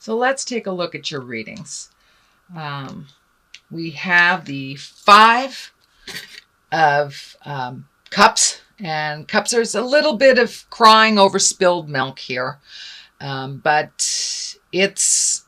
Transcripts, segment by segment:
So let's take a look at your readings. We have the Five of Cups, and cups, there's a little bit of crying over spilled milk here, but it's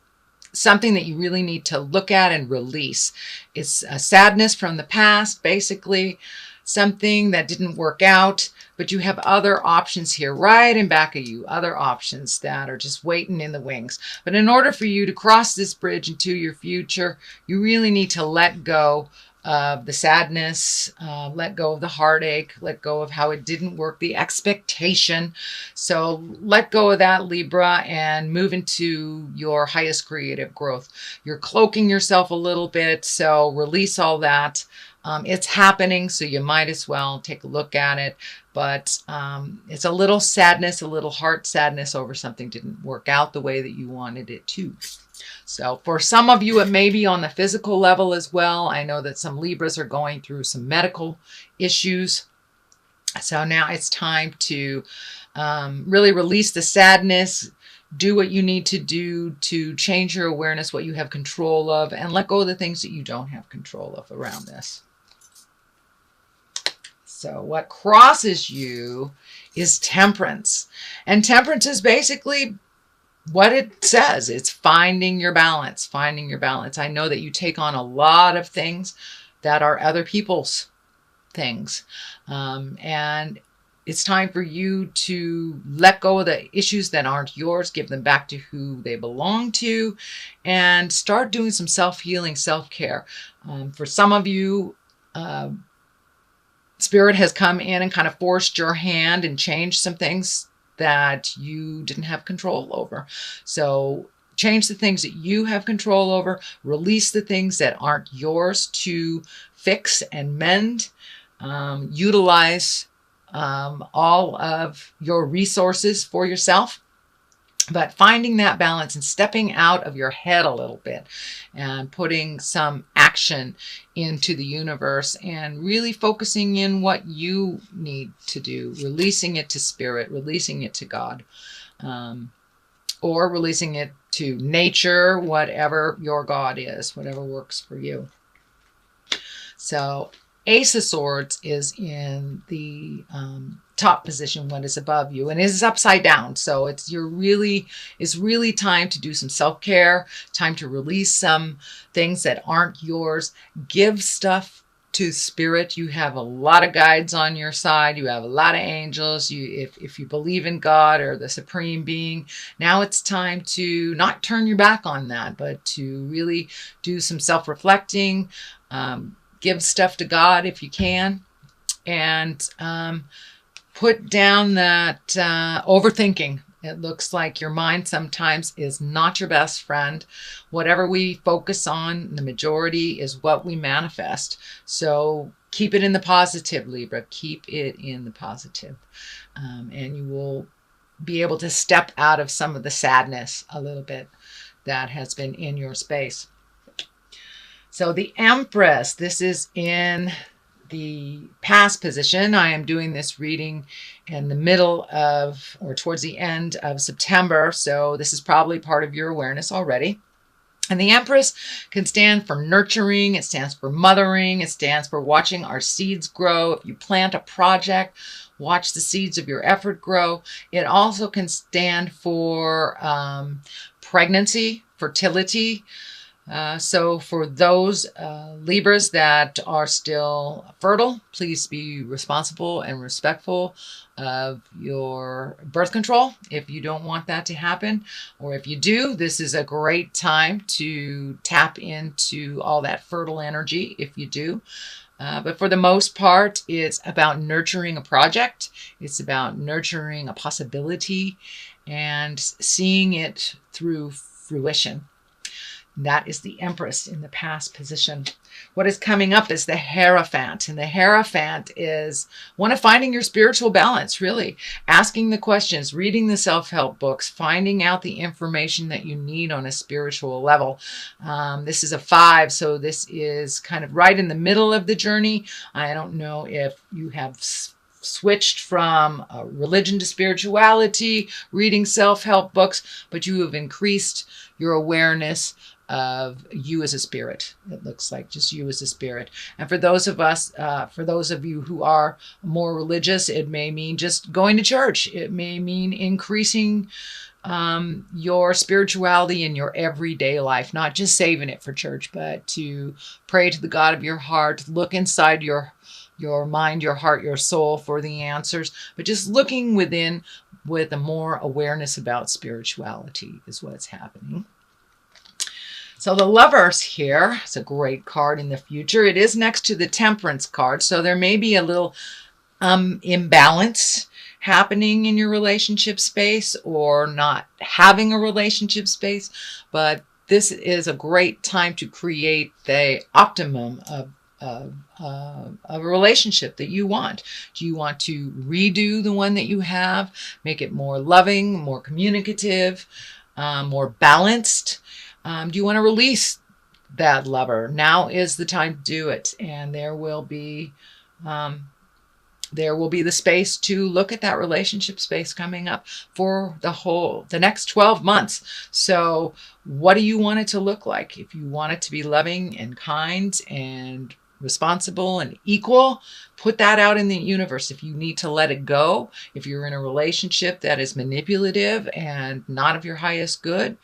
something that you really need to look at and release. It's a sadness from the past, basically something that didn't work out, but you have other options here right in back of you, other options that are just waiting in the wings. But in order for you to cross this bridge into your future, you really need to let go of the sadness, let go of the heartache, let go of how it didn't work, the expectation. So let go of that, Libra, and move into your highest creative growth. You're cloaking yourself a little bit, so release all that. It's happening, so you might as well take a look at it. But it's a little sadness, a little heart sadness over something didn't work out the way that you wanted it to. So for some of you, it may be on the physical level as well. I know that some Libras are going through some medical issues. So now it's time to really release the sadness, do what you need to do to change your awareness, what you have control of, and let go of the things that you don't have control of around this. So what crosses you is temperance. And temperance is basically what it says. It's finding your balance, finding your balance. I know that you take on a lot of things that are other people's things. And it's time for you to let go of the issues that aren't yours, give them back to who they belong to, and start doing some self-healing, self-care. For some of you, Spirit has come in and kind of forced your hand and changed some things that you didn't have control over. So change the things that you have control over, release the things that aren't yours to fix and mend, utilize all of your resources for yourself. But finding that balance and stepping out of your head a little bit and putting some action into the universe and really focusing in what you need to do, releasing it to Spirit, releasing it to God, or releasing it to nature, whatever your God is, whatever works for you. So Ace of Swords is in the top position, what is above you, and it is upside down. So it's really time to do some self-care, time to release some things that aren't yours. Give stuff to Spirit. You have a lot of guides on your side. You have a lot of angels. If you believe in God or the Supreme Being, now it's time to not turn your back on that, but to really do some self-reflecting. Give stuff to God if you can, and put down that overthinking. It looks like your mind sometimes is not your best friend. Whatever we focus on, the majority is what we manifest. So keep it in the positive, Libra. Keep it in the positive. And you will be able to step out of some of the sadness a little bit that has been in your space. So the Empress, this is in the past position. I am doing this reading in the middle of, or towards the end of September. So this is probably part of your awareness already. And the Empress can stand for nurturing. It stands for mothering. It stands for watching our seeds grow. If you plant a project, watch the seeds of your effort grow. It also can stand for pregnancy, fertility. So for those Libras that are still fertile, please be responsible and respectful of your birth control if you don't want that to happen. Or if you do, this is a great time to tap into all that fertile energy if you do. But for the most part, it's about nurturing a project. It's about nurturing a possibility and seeing it through fruition. That is the Empress in the past position. What is coming up is the Hierophant. And the Hierophant is one of finding your spiritual balance, really. Asking the questions, reading the self-help books, finding out the information that you need on a spiritual level. This is a 5, so this is kind of right in the middle of the journey. I don't know if you have switched from religion to spirituality, reading self-help books, but you have increased your awareness of you as a spirit. It looks like just you as a spirit. And for those of you who are more religious, it may mean just going to church. It may mean increasing your spirituality in your everyday life, not just saving it for church, but to pray to the God of your heart, look inside your mind, your heart, your soul for the answers, but just looking within with a more awareness about spirituality is what's happening. So the Lovers here, it's a great card in the future. It is next to the Temperance card, so there may be a little imbalance happening in your relationship space or not having a relationship space, but this is a great time to create the optimum of a relationship that you want. Do you want to redo the one that you have, make it more loving, more communicative, more balanced? Do you want to release that lover? Now is the time to do it, and there will be the space to look at that relationship space coming up for the next 12 months. So what do you want it to look like? If you want it to be loving and kind and responsible and equal, put that out in the universe. If you need to let it go, if you're in a relationship that is manipulative and not of your highest good,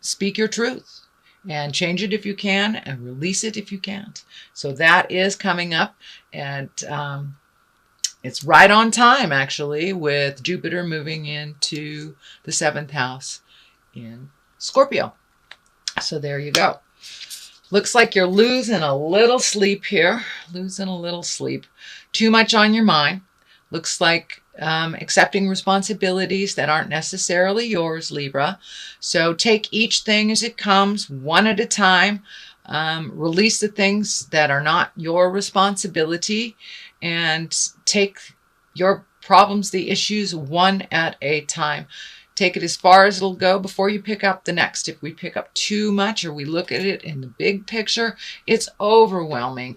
speak your truth and change it if you can and release it if you can't. So that is coming up, and it's right on time actually, with Jupiter moving into the 7th house in Scorpio. So there you go. Looks like you're losing a little sleep here. Losing a little sleep. Too much on your mind. Looks like accepting responsibilities that aren't necessarily yours, Libra. So take each thing as it comes, one at a time. Release the things that are not your responsibility, and take your problems, the issues, one at a time. Take it as far as it'll go before you pick up the next. If we pick up too much or we look at it in the big picture, it's overwhelming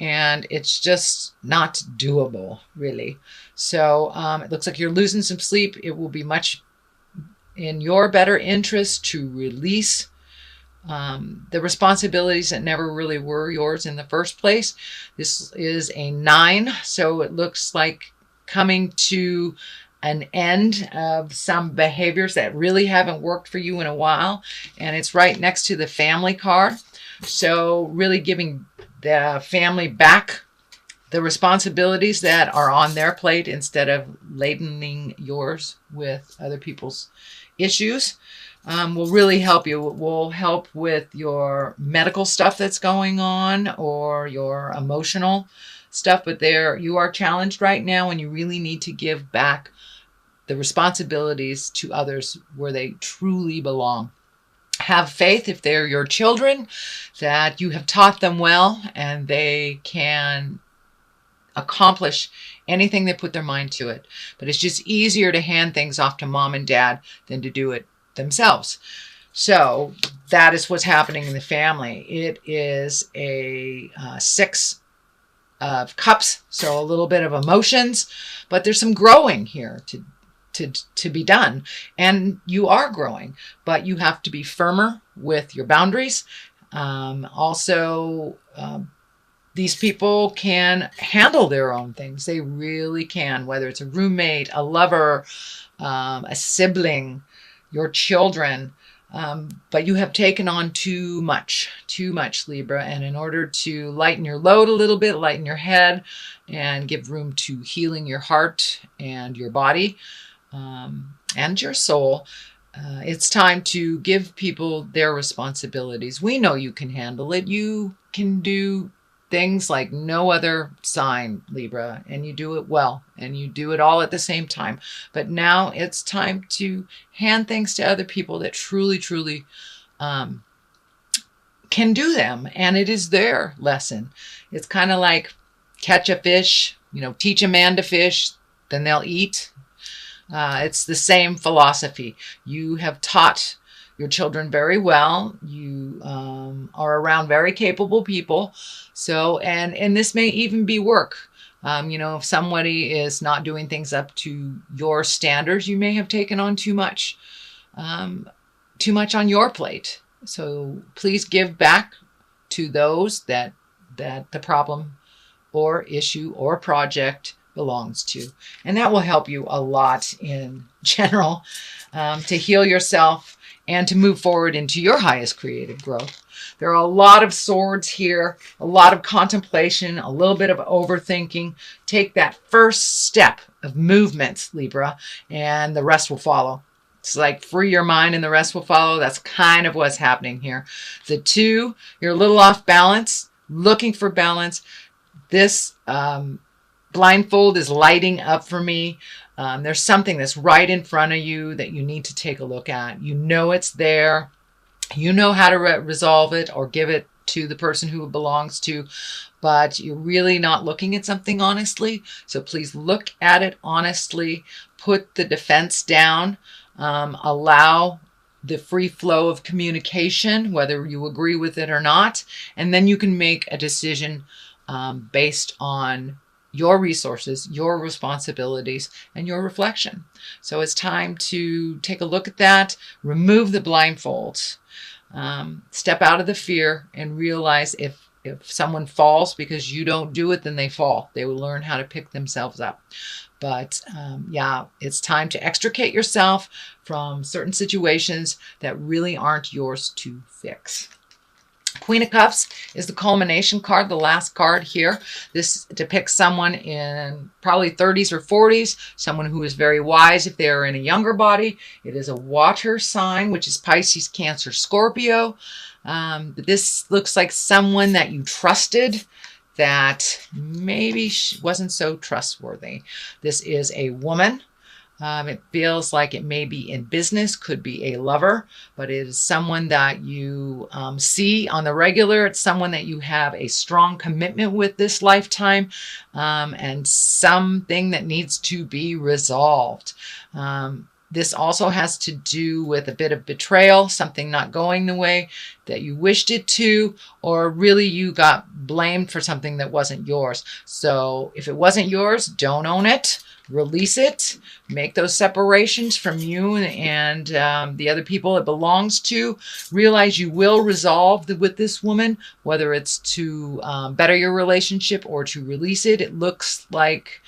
and it's just not doable, really. So it looks like you're losing some sleep. It will be much in your better interest to release the responsibilities that never really were yours in the first place. This is a 9, so it looks like coming to an end of some behaviors that really haven't worked for you in a while, and it's right next to the Family card. So really giving the family back the responsibilities that are on their plate instead of ladening yours with other people's issues. Will really help you. It will help with your medical stuff that's going on or your emotional stuff, but you are challenged right now, and you really need to give back the responsibilities to others where they truly belong. Have faith, if they're your children, that you have taught them well and they can accomplish anything they put their mind to it. But it's just easier to hand things off to mom and dad than to do it themselves. So that is what's happening in the family. It is a 6 of cups, so a little bit of emotions, but there's some growing here to be done, and you are growing, but you have to be firmer with your boundaries. These people can handle their own things. They really can, whether it's a roommate, a lover, a sibling, your children, but you have taken on too much, Libra. And in order to lighten your load a little bit, lighten your head, and give room to healing your heart and your body, and your soul, it's time to give people their responsibilities. We know you can handle it. You can do things like no other sign, Libra, and you do it well, and you do it all at the same time. But now it's time to hand things to other people that truly can do them, and it is their lesson. It's kind of like catch a fish, teach a man to fish, then they'll eat. It's the same philosophy. You have taught your children very well. You are around very capable people. So, and this may even be work. If somebody is not doing things up to your standards, you may have taken on too much on your plate. So please give back to those that the problem or issue or project belongs to. And that will help you a lot in general to heal yourself and to move forward into your highest creative growth. There are a lot of swords here, a lot of contemplation, a little bit of overthinking. Take that first step of movement, Libra, and the rest will follow. It's like free your mind and the rest will follow. That's kind of what's happening here. The 2, you're a little off balance, looking for balance. This blindfold is lighting up for me. There's something that's right in front of you that you need to take a look at. You know it's there. You know how to resolve it or give it to the person who it belongs to, but you're really not looking at something honestly. So please look at it honestly. Put the defense down. Allow the free flow of communication, whether you agree with it or not, and then you can make a decision based on your resources, your responsibilities, and your reflection. So it's time to take a look at that, remove the blindfolds, step out of the fear, and realize if someone falls because you don't do it, then they fall. They will learn how to pick themselves up. But yeah, it's time to extricate yourself from certain situations that really aren't yours to fix. Queen of Cups is the culmination card, the last card here. This depicts someone in probably 30s or 40s, someone who is very wise if they are in a younger body. It is a water sign, which is Pisces, Cancer, Scorpio. This looks like someone that you trusted that maybe wasn't so trustworthy. This is a woman. It feels like it may be in business, could be a lover, but it is someone that you see on the regular. It's someone that you have a strong commitment with this lifetime, and something that needs to be resolved. This also has to do with a bit of betrayal, something not going the way that you wished it to, or really you got blamed for something that wasn't yours. So if it wasn't yours, don't own it. Release it, make those separations from you and the other people it belongs to. Realize you will resolve with this woman, whether it's to better your relationship or to release it. It looks like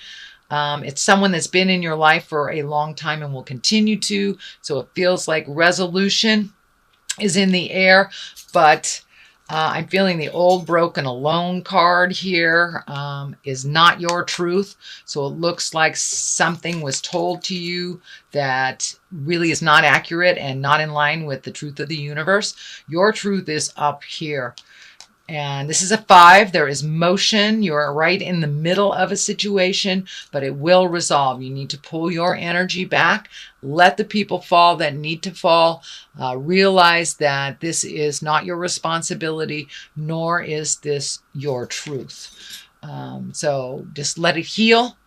it's someone that's been in your life for a long time and will continue to. So it feels like resolution is in the air, but I'm feeling the old, broken, alone card here is not your truth. So it looks like something was told to you that really is not accurate and not in line with the truth of the universe. Your truth is up here. And this is a 5. There is motion. You're right in the middle of a situation, but it will resolve. You need to pull your energy back. Let the people fall that need to fall. Realize that this is not your responsibility, nor is this your truth. So just let it heal.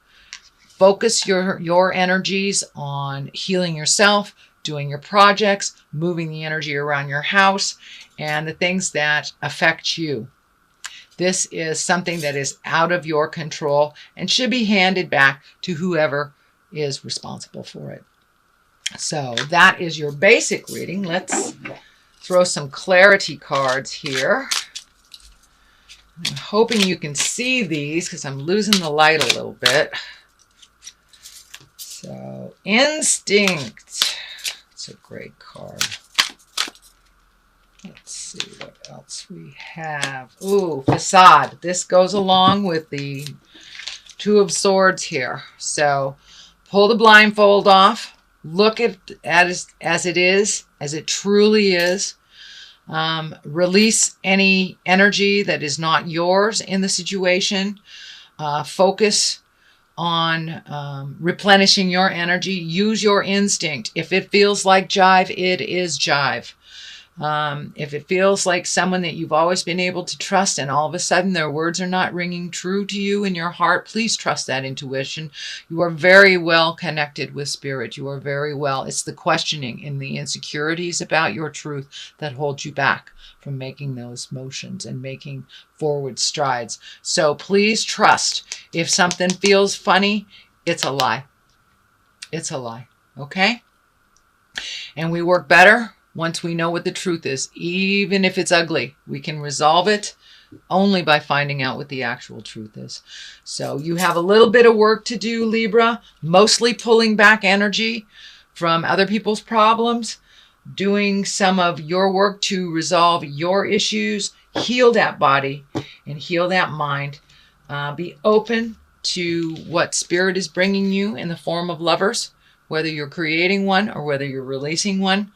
Focus your energies on healing yourself, doing your projects, moving the energy around your house, and the things that affect you. This is something that is out of your control and should be handed back to whoever is responsible for it. So that is your basic reading. Let's throw some clarity cards here. I'm hoping you can see these because I'm losing the light a little bit. So, Instinct. It's a great card. Let's see what else we have. Ooh, Facade. This goes along with the 2 of Swords here. So pull the blindfold off. Look at it as it is, as it truly is. Release any energy that is not yours in the situation. Focus on replenishing your energy. Use your instinct. If it feels like jive, it is jive. If it feels like someone that you've always been able to trust and all of a sudden their words are not ringing true to you in your heart, please trust that intuition. You are very well connected with spirit. You are very well. It's the questioning and the insecurities about your truth that hold you back from making those motions and making forward strides. So please trust. If something feels funny, it's a lie. It's a lie. Okay? And we work better once we know what the truth is. Even if it's ugly, we can resolve it only by finding out what the actual truth is. So you have a little bit of work to do, Libra, mostly pulling back energy from other people's problems, doing some of your work to resolve your issues, heal that body and heal that mind. Be open to what spirit is bringing you in the form of lovers, whether you're creating one or whether you're releasing one.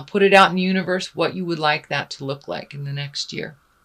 Put it out in the universe what you would like that to look like in the next year.